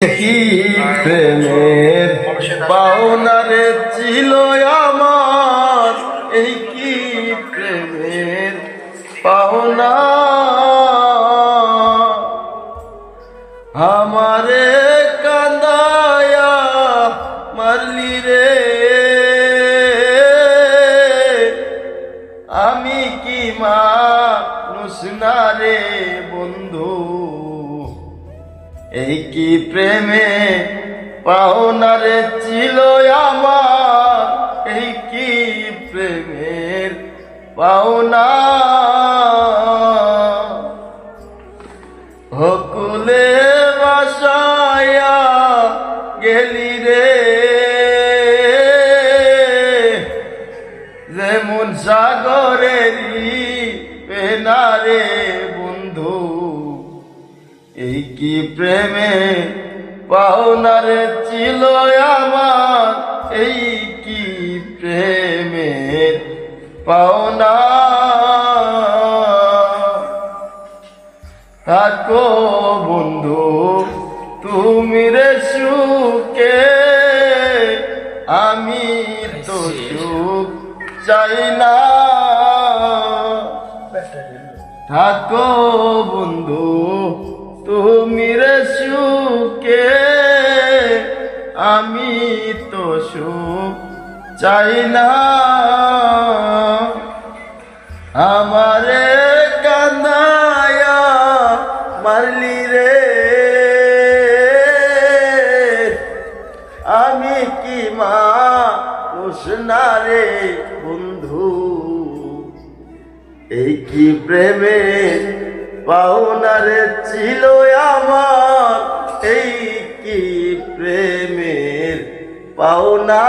কি প্রেমের পাওনারে ছিল আমার, এই কি প্রেমের পাওনা। আমারে কান্দায়া মারলি রে, আমি কি মানুষ না রে বন্ধু। এই কি প্রেমে পাওনারে ছিল আমার, এই কি প্রেমের পাওনা। হকুলে বাসায়া গেলি রে, যেমন সাগরেরই পেনারে বন্ধু। এই কি প্রেমে পাওনারে ছিল আমার, এই কি প্রেমের পাওনা। থাকো বন্ধু তুমি রে সুখে, আমি তো সুখ চাই না। থাকো বন্ধু তুমি রে সুখে, আমি তো সুখ চাই না। আমারে কান্দায়া মারলি রে, আমি কি মানুষ না রে বন্ধু। এই কি প্রেমের পাওনারে ছিল আমার, এই কি প্রেমের পাওনা।